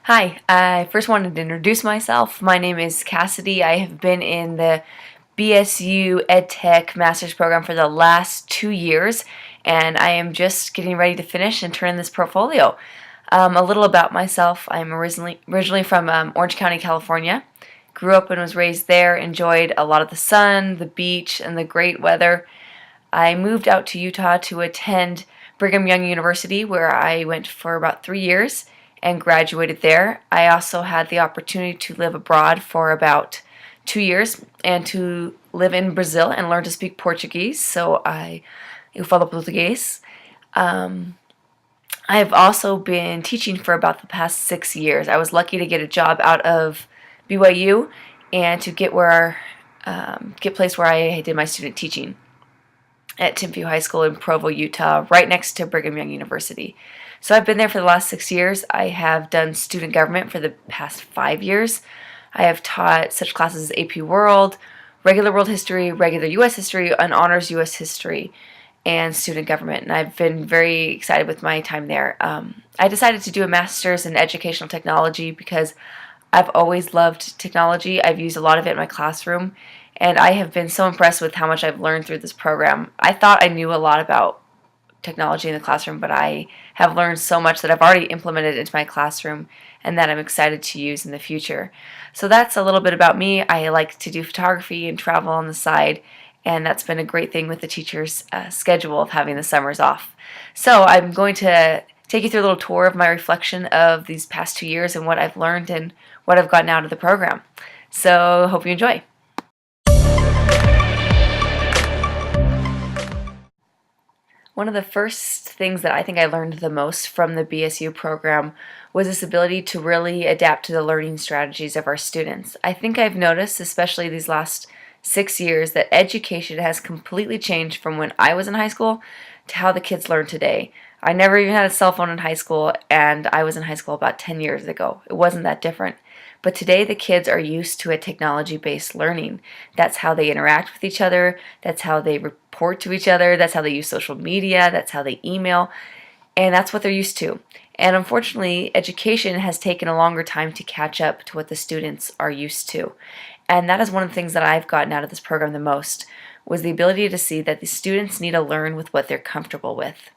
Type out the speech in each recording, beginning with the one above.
Hi, I first wanted to introduce myself. My name is Cassidy. I have been in the BSU EdTech Master's Program for the last 2 years, and I am just getting ready to finish and turn in this portfolio. A little about myself. I'm originally from Orange County, California. Grew up and was raised there, enjoyed a lot of the sun, the beach, and the great weather. I moved out to Utah to attend Brigham Young University, where I went for about 3 years and graduated there. I also had the opportunity to live abroad for about 2 years and to live in Brazil and learn to speak Portuguese. Eu falo português. I've also been teaching for about the past 6 years. I was lucky to get a job out of BYU and to get place where I did my student teaching at Timpview High School in Provo, Utah, right next to Brigham Young University. So I've been there for the last 6 years. I have done student government for the past 5 years. I have taught such classes as AP World, regular world history, regular U.S. history, and honors U.S. history, and student government. And I've been very excited with my time there. I decided to do a master's in educational technology because I've always loved technology. I've used a lot of it in my classroom, and I have been so impressed with how much I've learned through this program. I thought I knew a lot about technology in the classroom, but I have learned so much that I've already implemented into my classroom and that I'm excited to use in the future. So that's a little bit about me. I like to do photography and travel on the side, and that's been a great thing with the teacher's schedule of having the summers off. So I'm going to take you through a little tour of my reflection of these past 2 years and what I've learned and what I've gotten out of the program. So hope you enjoy. One of the first things that I think I learned the most from the BSU program was this ability to really adapt to the learning strategies of our students. I think I've noticed, especially these last 6 years, that education has completely changed from when I was in high school to how the kids learn today. I never even had a cell phone in high school, and I was in high school about 10 years ago. It wasn't that different. But today the kids are used to a technology-based learning. That's how they interact with each other, that's how they report to each other, that's how they use social media, that's how they email, and that's what they're used to. And unfortunately, education has taken a longer time to catch up to what the students are used to. And that is one of the things that I've gotten out of this program the most, was the ability to see that the students need to learn with what they're comfortable with.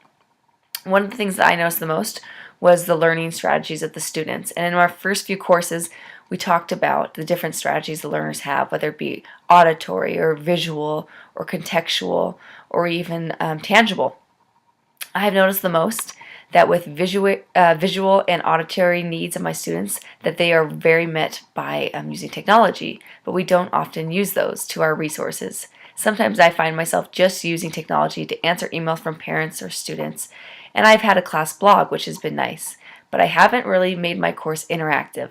One of the things that I noticed the most was the learning strategies of the students. And in our first few courses, we talked about the different strategies the learners have, whether it be auditory or visual or contextual or even tangible. I have noticed the most that with visual and auditory needs of my students, that they are very met by using technology, but we don't often use those to our resources. Sometimes I find myself just using technology to answer emails from parents or students, and I've had a class blog, which has been nice, but I haven't really made my course interactive.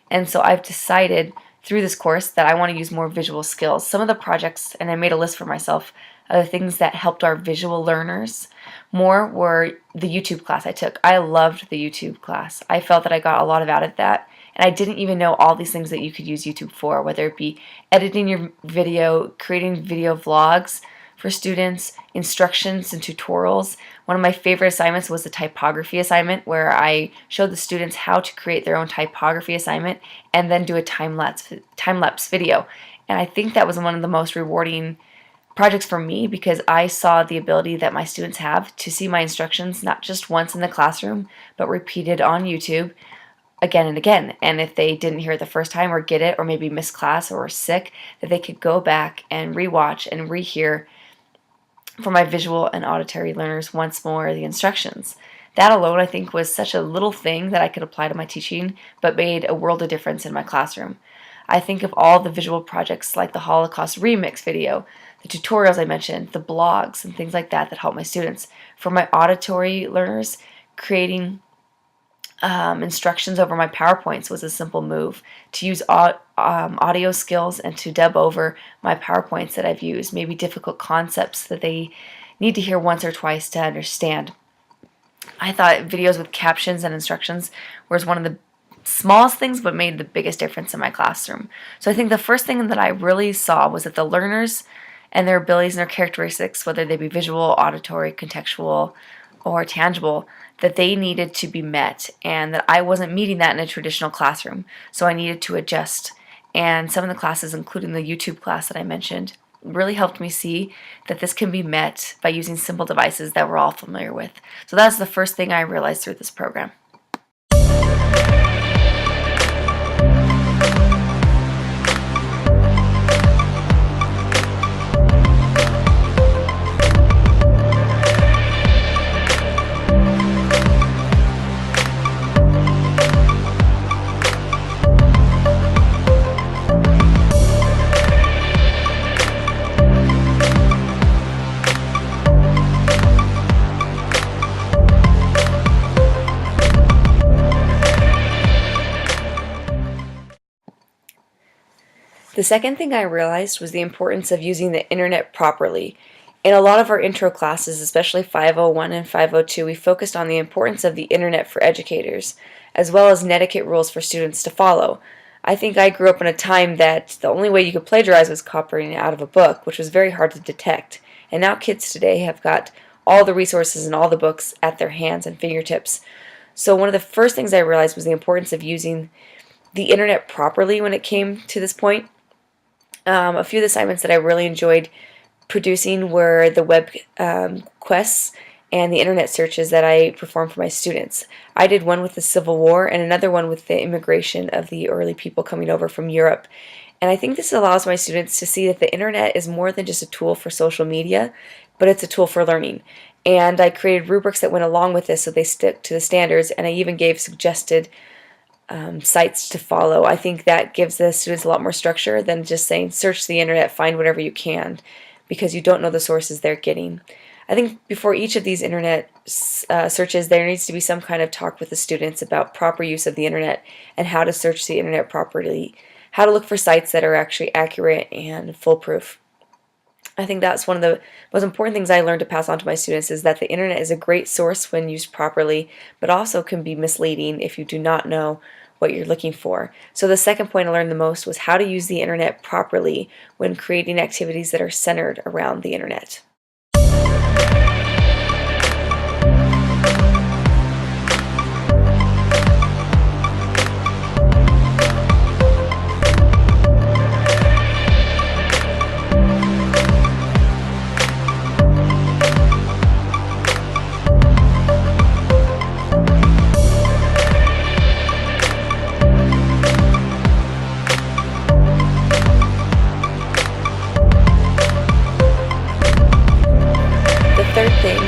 And so I've decided through this course that I want to use more visual skills. Some of the projects, and I made a list for myself, of the things that helped our visual learners more were the YouTube class I took. I loved the YouTube class. I felt that I got a lot out of that, and I didn't even know all these things that you could use YouTube for, whether it be editing your video, creating video vlogs for students, instructions and tutorials. One of my favorite assignments was the typography assignment, where I showed the students how to create their own typography assignment and then do a time-lapse video. And I think that was one of the most rewarding projects for me, because I saw the ability that my students have to see my instructions not just once in the classroom, but repeated on YouTube again and again. And if they didn't hear it the first time or get it, or maybe miss class or were sick, that they could go back and rewatch and rehear for my visual and auditory learners once more the instructions. That alone, I think, was such a little thing that I could apply to my teaching, but made a world of difference in my classroom. I think of all the visual projects like the Holocaust remix video, the tutorials I mentioned, the blogs, and things like that that help my students. For my auditory learners, creating instructions over my PowerPoints was a simple move. To use audio skills and to dub over my PowerPoints that I've used, maybe difficult concepts that they need to hear once or twice to understand. I thought videos with captions and instructions was one of the smallest things, but made the biggest difference in my classroom. So I think the first thing that I really saw was that the learners and their abilities and their characteristics, whether they be visual, auditory, contextual, or tangible that they needed to be met, and that I wasn't meeting that in a traditional classroom, so I needed to adjust. And some of the classes, including the YouTube class that I mentioned, really helped me see that this can be met by using simple devices that we're all familiar with. So that's the first thing I realized through this program. The second thing I realized was the importance of using the internet properly. In a lot of our intro classes, especially 501 and 502, we focused on the importance of the internet for educators, as well as netiquette rules for students to follow. I think I grew up in a time that the only way you could plagiarize was copying out of a book, which was very hard to detect. And now kids today have got all the resources and all the books at their hands and fingertips. So one of the first things I realized was the importance of using the internet properly when it came to this point. A few of the assignments that I really enjoyed producing were the web quests and the internet searches that I performed for my students. I did one with the Civil War and another one with the immigration of the early people coming over from Europe. And I think this allows my students to see that the internet is more than just a tool for social media, but it's a tool for learning. And I created rubrics that went along with this so they stick to the standards, and I even gave suggested sites to follow. I think that gives the students a lot more structure than just saying search the internet, find whatever you can, because you don't know the sources they're getting. I think before each of these internet searches, there needs to be some kind of talk with the students about proper use of the internet and how to search the internet properly, how to look for sites that are actually accurate and foolproof. I think that's one of the most important things I learned to pass on to my students, is that the internet is a great source when used properly, but also can be misleading if you do not know what you're looking for. So the second point I learned the most was how to use the internet properly when creating activities that are centered around the internet.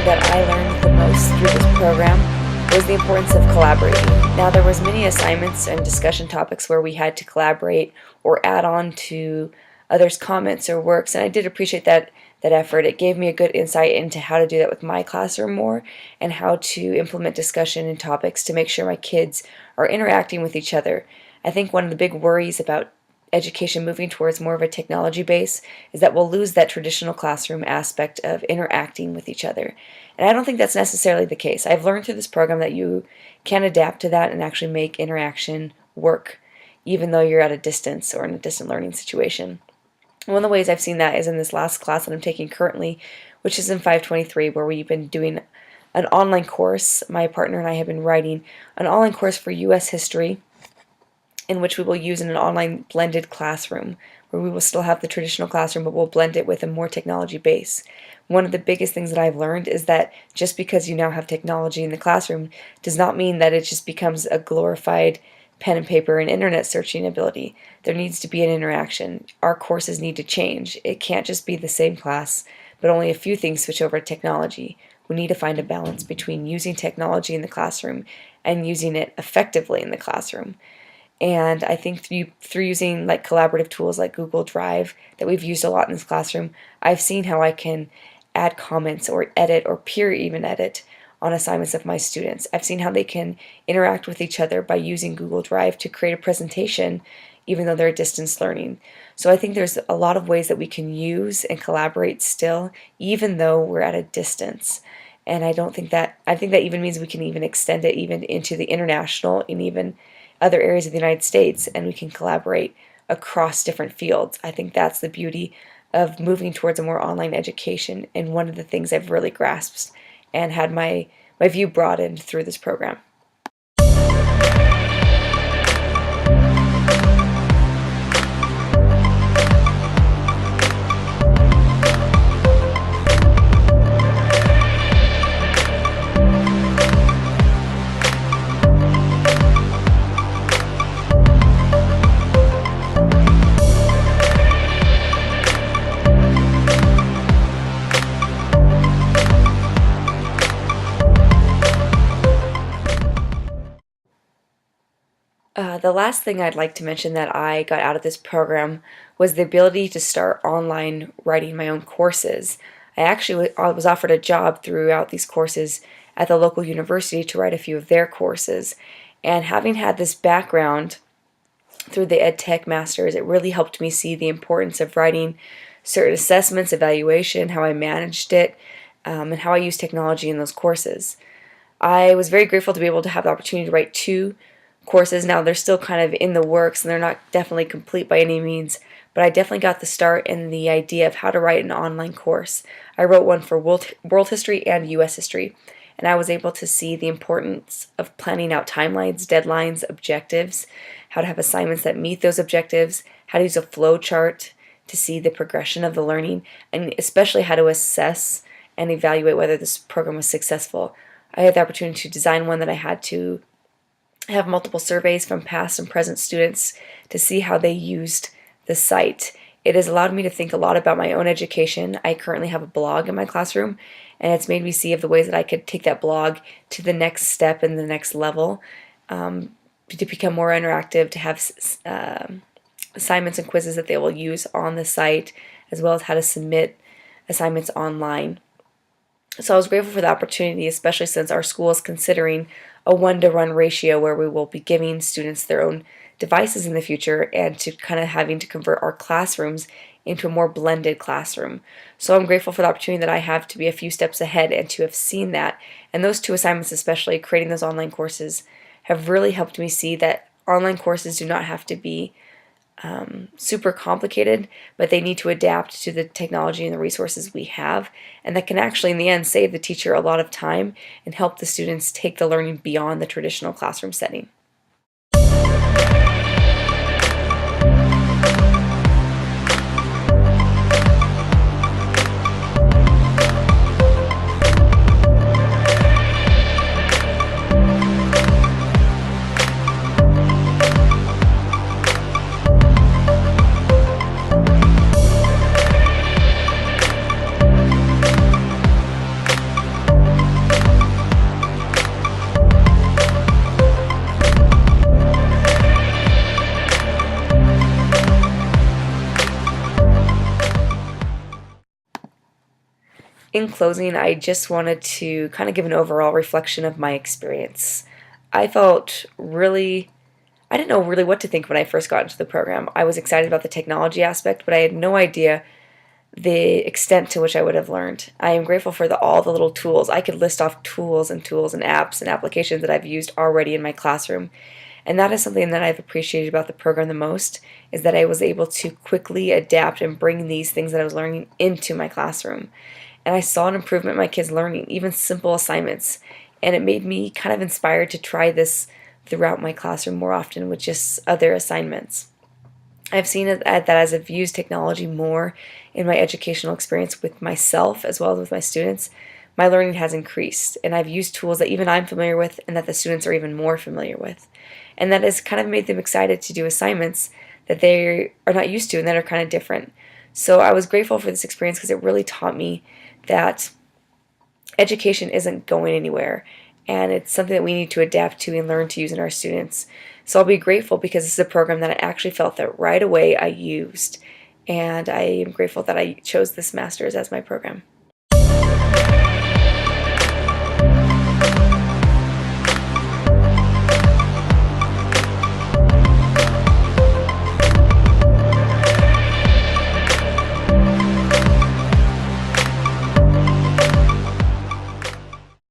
That I learned the most through this program was the importance of collaborating. Now, there was many assignments and discussion topics where we had to collaborate or add on to others' comments or works, and I did appreciate that effort. It gave me a good insight into how to do that with my classroom more, and how to implement discussion and topics to make sure my kids are interacting with each other. I think one of the big worries about education moving towards more of a technology base is that we'll lose that traditional classroom aspect of interacting with each other. And I don't think that's necessarily the case. I've learned through this program that you can adapt to that and actually make interaction work, even though you're at a distance or in a distant learning situation. One of the ways I've seen that is in this last class that I'm taking currently, which is in 523, where we've been doing an online course. My partner and I have been writing an online course for U.S. history, in which we will use in an online blended classroom, where we will still have the traditional classroom, but we'll blend it with a more technology base. One of the biggest things that I've learned is that just because you now have technology in the classroom does not mean that it just becomes a glorified pen and paper and internet searching ability. There needs to be an interaction. Our courses need to change. It can't just be the same class, but only a few things switch over to technology. We need to find a balance between using technology in the classroom and using it effectively in the classroom. And I think through using like collaborative tools like Google Drive that we've used a lot in this classroom, I've seen how I can add comments or edit or peer even edit on assignments of my students. I've seen how they can interact with each other by using Google Drive to create a presentation even though they're distance learning. So I think there's a lot of ways that we can use and collaborate still even though we're at a distance. And I think that even means we can even extend it even into the international and even other areas of the United States, and we can collaborate across different fields. I think that's the beauty of moving towards a more online education, and one of the things I've really grasped and had my my view broadened through this program. The last thing I'd like to mention that I got out of this program was the ability to start online writing my own courses. I was offered a job throughout these courses at the local university to write a few of their courses. And having had this background through the EdTech Masters, it really helped me see the importance of writing certain assessments, evaluation, how I managed it, and how I used technology in those courses. I was very grateful to be able to have the opportunity to write 2 courses. Now they're still kind of in the works and they're not definitely complete by any means, but I definitely got the start in the idea of how to write an online course. I wrote one for world history and US history, and I was able to see the importance of planning out timelines, deadlines, objectives, how to have assignments that meet those objectives, how to use a flow chart to see the progression of the learning, and especially how to assess and evaluate whether this program was successful. I had the opportunity to design one that I had to have multiple surveys from past and present students to see how they used the site. It has allowed me to think a lot about my own education. I currently have a blog in my classroom, and it's made me see of the ways that I could take that blog to the next step and the next level, to become more interactive, to have assignments and quizzes that they will use on the site, as well as how to submit assignments online. So I was grateful for the opportunity, especially since our school is considering a 1-to-1 ratio where we will be giving students their own devices in the future and to kind of having to convert our classrooms into a more blended classroom. So I'm grateful for the opportunity that I have to be a few steps ahead and to have seen that. And those 2 assignments, especially creating those online courses, have really helped me see that online courses do not have to be super complicated, but they need to adapt to the technology and the resources we have, and that can actually in the end save the teacher a lot of time and help the students take the learning beyond the traditional classroom setting. In closing, I just wanted to kind of give an overall reflection of my experience. I felt really, I didn't know really what to think when I first got into the program. I was excited about the technology aspect, but I had no idea the extent to which I would have learned. I am grateful for all the little tools. I could list off tools and apps and applications that I've used already in my classroom. And that is something that I've appreciated about the program the most, is that I was able to quickly adapt and bring these things that I was learning into my classroom. And I saw an improvement in my kids' learning, even simple assignments. And it made me kind of inspired to try this throughout my classroom more often with just other assignments. I've seen that as I've used technology more in my educational experience with myself as well as with my students, my learning has increased. And I've used tools that even I'm familiar with and that the students are even more familiar with. And that has kind of made them excited to do assignments that they are not used to and that are kind of different. So I was grateful for this experience because it really taught me that education isn't going anywhere, and it's something that we need to adapt to and learn to use in our students. So I'll be grateful because this is a program that I actually felt that right away I used, and I am grateful that I chose this master's as my program.